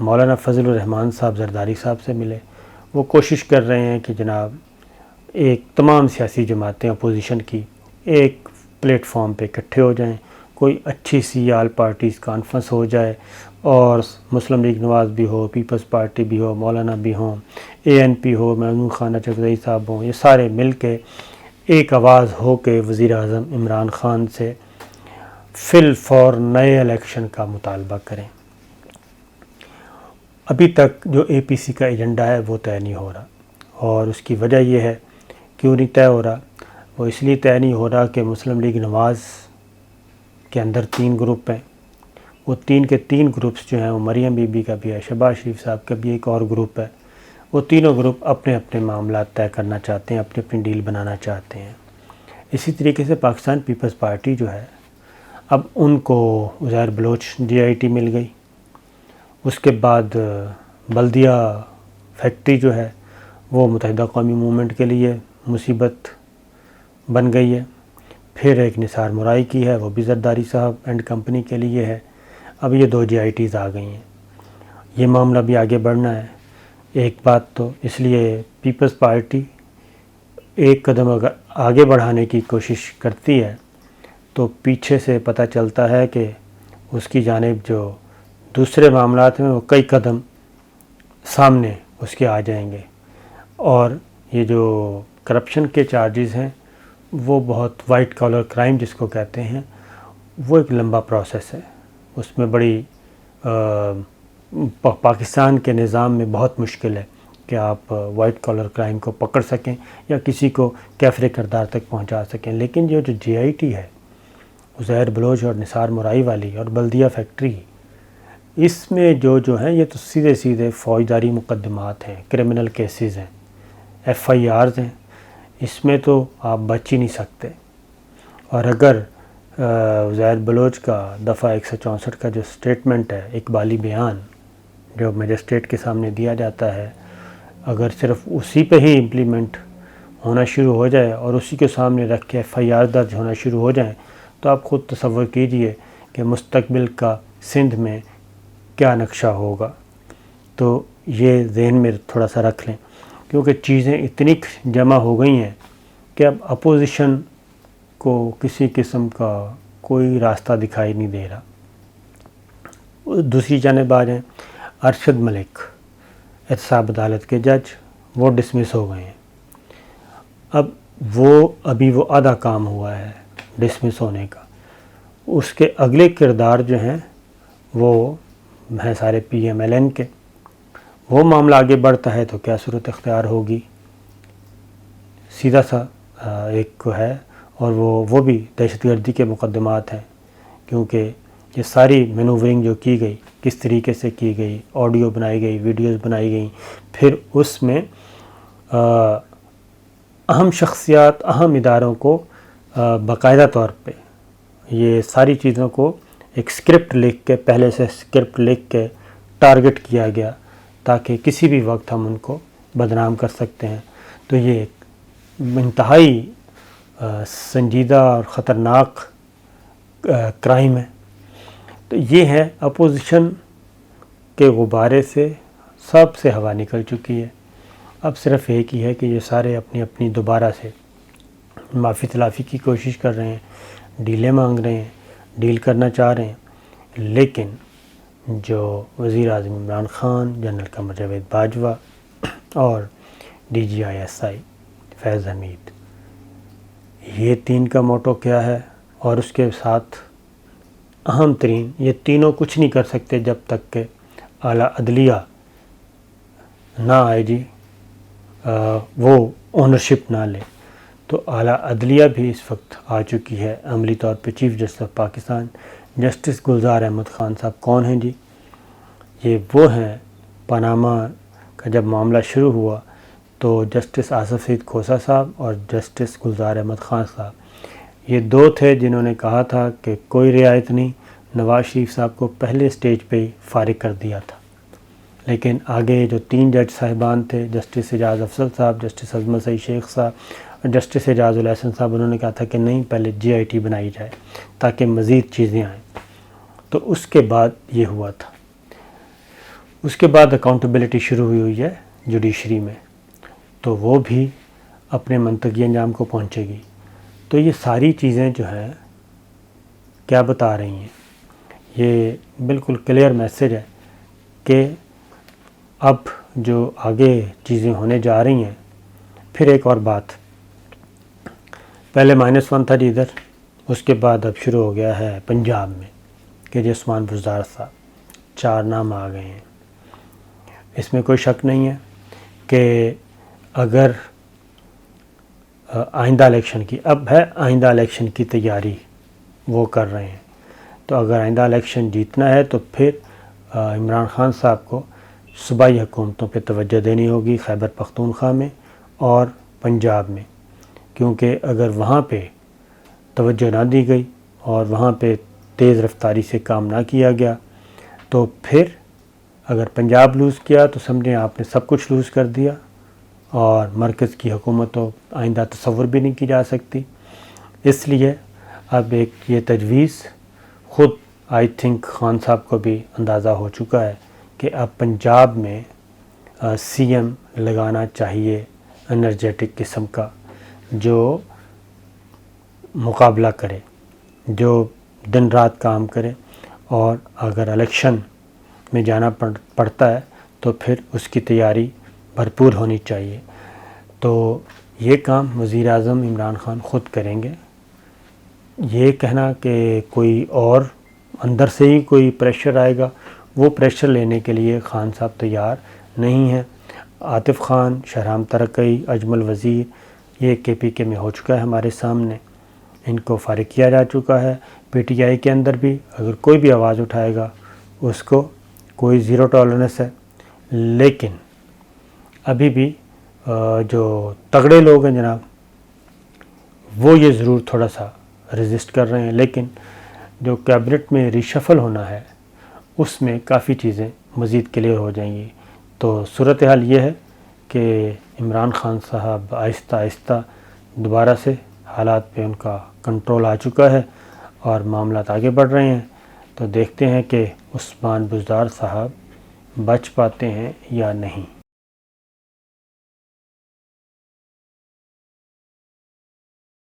مولانا فضل الرحمان صاحب زرداری صاحب سے ملے. وہ کوشش کر رہے ہیں کہ جناب ایک تمام سیاسی جماعتیں اپوزیشن کی ایک پلیٹ فارم پہ اکٹھے ہو جائیں, کوئی اچھی سی آل پارٹیز کانفرنس ہو جائے, اور مسلم لیگ نواز بھی ہو, پیپلز پارٹی بھی ہو, مولانا بھی ہوں, ANP ہو, محمود خان اچکزئی صاحب ہوں, یہ سارے مل کے ایک آواز ہو کے وزیر اعظم عمران خان سے فی الفور نئے الیکشن کا مطالبہ کریں. ابھی تک جو APC کا ایجنڈا ہے وہ طے نہیں ہو رہا, اور اس کی وجہ یہ ہے, کیوں نہیں طے ہو رہا؟ وہ اس لیے طے نہیں ہو رہا کہ مسلم لیگ نواز کے اندر 3 گروپ ہیں. وہ 3 کے 3 گروپس جو ہیں, وہ مریم بی بی کا بھی ہے, شہباز شریف صاحب کا بھی ایک اور گروپ ہے. وہ تینوں گروپ اپنے اپنے معاملات طے کرنا چاہتے ہیں, اپنی اپنی ڈیل بنانا چاہتے ہیں. اسی طریقے سے پاکستان پیپلز پارٹی جو ہے, اب ان کو عزیر بلوچ GIT مل گئی. اس کے بعد بلدیہ فیکٹری جو ہے وہ متحدہ قومی موومنٹ کے لیے مصیبت بن گئی ہے. پھر ایک نثار مرائی کی ہے, وہ بھی زرداری صاحب اینڈ کمپنی کے لیے ہے. اب یہ 2 GITs آ گئی ہیں. یہ معاملہ بھی آگے بڑھنا ہے. ایک بات تو اس لیے پیپلز پارٹی ایک قدم اگر آگے بڑھانے کی کوشش کرتی ہے تو پیچھے سے پتہ چلتا ہے کہ اس کی جانب جو دوسرے معاملات میں وہ کئی قدم سامنے اس کے آ جائیں گے. اور یہ جو کرپشن کے چارجز ہیں وہ بہت وائٹ کالر کرائم جس کو کہتے ہیں, وہ ایک لمبا پروسیس ہے. اس میں بڑی پاکستان کے نظام میں بہت مشکل ہے کہ آپ وائٹ کالر کرائم کو پکڑ سکیں یا کسی کو کیفر کردار تک پہنچا سکیں. لیکن یہ جو GIT ہے, عزیر بلوچ اور نثار مرائی والی اور بلدیہ فیکٹری, اس میں جو ہیں یہ تو سیدھے سیدھے فوجداری مقدمات ہیں, کرمنل کیسز ہیں, FIRs ہیں. اس میں تو آپ بچ ہی نہیں سکتے. اور اگر عزیر بلوچ کا دفعہ 164 کا جو سٹیٹمنٹ ہے, اقبالی بیان جو میجسٹریٹ کے سامنے دیا جاتا ہے, اگر صرف اسی پہ ہی امپلیمنٹ ہونا شروع ہو جائے اور اسی کے سامنے رکھ کے FIR درج ہونا شروع ہو جائیں, تو آپ خود تصور کیجئے کہ مستقبل کا سندھ میں کیا نقشہ ہوگا. تو یہ ذہن میں تھوڑا سا رکھ لیں, کیونکہ چیزیں اتنی جمع ہو گئی ہیں کہ اب اپوزیشن کو کسی قسم کا کوئی راستہ دکھائی نہیں دے رہا. دوسری جانب آ جائیں, ارشد ملک احتساب عدالت کے جج, وہ ڈسمس ہو گئے ہیں. اب ابھی وہ آدھا کام ہوا ہے ڈسمس ہونے کا. اس کے اگلے کردار جو ہیں وہ ہیں سارے PMLN کے. وہ معاملہ آگے بڑھتا ہے تو کیا صورت اختیار ہوگی؟ سیدھا سا ایک ہے, اور وہ بھی دہشت گردی کے مقدمات ہیں, کیونکہ یہ ساری مینوورنگ جو کی گئی کس طریقے سے کی گئی, آڈیو بنائی گئی, ویڈیوز بنائی گئیں, پھر اس میں اہم شخصیات, اہم اداروں کو باقاعدہ طور پہ یہ ساری چیزوں کو ایک سکرپٹ لکھ کے, پہلے سے سکرپٹ لکھ کے ٹارگٹ کیا گیا تاکہ کسی بھی وقت ہم ان کو بدنام کر سکتے ہیں. تو یہ ایک انتہائی سنجیدہ اور خطرناک کرائم ہے. تو یہ ہے اپوزیشن کے غبارے سے سب سے ہوا نکل چکی ہے. اب صرف ایک ہی ہے کہ یہ سارے اپنی اپنی دوبارہ سے معافی تلافی کی کوشش کر رہے ہیں, ڈیلیں مانگ رہے ہیں, ڈیل کرنا چاہ رہے ہیں. لیکن جو وزیر اعظم عمران خان, جنرل قمر جاوید باجوہ اور DGI فیض حمید, یہ 3 کا موٹو کیا ہے, اور اس کے ساتھ اہم ترین, یہ تینوں کچھ نہیں کر سکتے جب تک کہ اعلیٰ عدلیہ نہ آئے جی, وہ اونرشپ نہ لے. تو اعلیٰ عدلیہ بھی اس وقت آ چکی ہے عملی طور پہ. Chief justice of Pakistan justice Gulzar Ahmed Khan صاحب کون ہیں جی؟ یہ وہ ہیں, پاناما کا جب معاملہ شروع ہوا تو جسٹس آصف سعید کھوسہ صاحب اور جسٹس گلزار احمد خان صاحب, یہ 2 تھے جنہوں نے کہا تھا کہ کوئی رعایت نہیں, نواز شریف صاحب کو پہلے سٹیج پہ ہی فارغ کر دیا تھا. لیکن آگے جو 3 جج صاحبان تھے, جسٹس اعجاز افضل صاحب, جسٹس عظمت سعید شیخ صاحب اور جسٹس اعجاز الحسن صاحب, انہوں نے کہا تھا کہ نہیں, پہلے GIT بنائی جائے تاکہ مزید چیزیں آئیں. تو اس کے بعد یہ ہوا تھا. اس کے بعد اکاؤنٹیبلٹی شروع ہوئی ہے جوڈیشری میں، تو وہ بھی اپنے منطقی انجام کو پہنچے گی۔ تو یہ ساری چیزیں جو ہیں کیا بتا رہی ہیں، یہ بالکل کلیئر میسج ہے کہ اب جو آگے چیزیں ہونے جا رہی ہیں۔ پھر ایک اور بات، پہلے -1 تھا جی ادھر، اس کے بعد اب شروع ہو گیا ہے پنجاب میں کہ جی عثمان بزدار صاحب 4 نام آ گئے ہیں۔ اس میں کوئی شک نہیں ہے کہ اگر آئندہ الیکشن کی، اب ہے آئندہ الیکشن کی تیاری وہ کر رہے ہیں، تو اگر آئندہ الیکشن جیتنا ہے تو پھر عمران خان صاحب کو صوبائی حکومتوں پہ توجہ دینی ہوگی، خیبر پختونخوا میں اور پنجاب میں، کیونکہ اگر وہاں پہ توجہ نہ دی گئی اور وہاں پہ تیز رفتاری سے کام نہ کیا گیا تو پھر اگر پنجاب لوز کیا تو سمجھیں آپ نے سب کچھ لوز کر دیا، اور مرکز کی حکومت تو آئندہ تصور بھی نہیں کی جا سکتی۔ اس لیے اب ایک یہ تجویز خود آئی تھنک خان صاحب کو بھی اندازہ ہو چکا ہے کہ اب پنجاب میں سی ایم لگانا چاہیے انرجیٹک قسم کا، جو مقابلہ کرے، جو دن رات کام کرے، اور اگر الیکشن میں جانا پڑتا ہے تو پھر اس کی تیاری بھرپور ہونی چاہیے۔ تو یہ کام وزیر اعظم عمران خان خود کریں گے۔ یہ کہنا کہ کوئی اور اندر سے ہی کوئی پریشر آئے گا، وہ پریشر لینے کے لیے خان صاحب تیار نہیں ہیں۔ عاطف خان، شہرام ترکئی، اجمل وزیر، یہ کے پی کے میں ہو چکا ہے ہمارے سامنے، ان کو فارغ کیا جا چکا ہے۔ پی ٹی آئی کے اندر بھی اگر کوئی بھی آواز اٹھائے گا اس کو کوئی زیرو ٹالرنس ہے، لیکن ابھی بھی جو تگڑے لوگ ہیں جناب وہ یہ ضرور تھوڑا سا ریزسٹ کر رہے ہیں، لیکن جو کیبنٹ میں ریشفل ہونا ہے اس میں کافی چیزیں مزید کلیئر ہو جائیں گی۔ تو صورتحال یہ ہے کہ عمران خان صاحب آہستہ آہستہ دوبارہ سے حالات پہ ان کا کنٹرول آ چکا ہے اور معاملات آگے بڑھ رہے ہیں۔ تو دیکھتے ہیں کہ عثمان بزدار صاحب بچ پاتے ہیں یا نہیں۔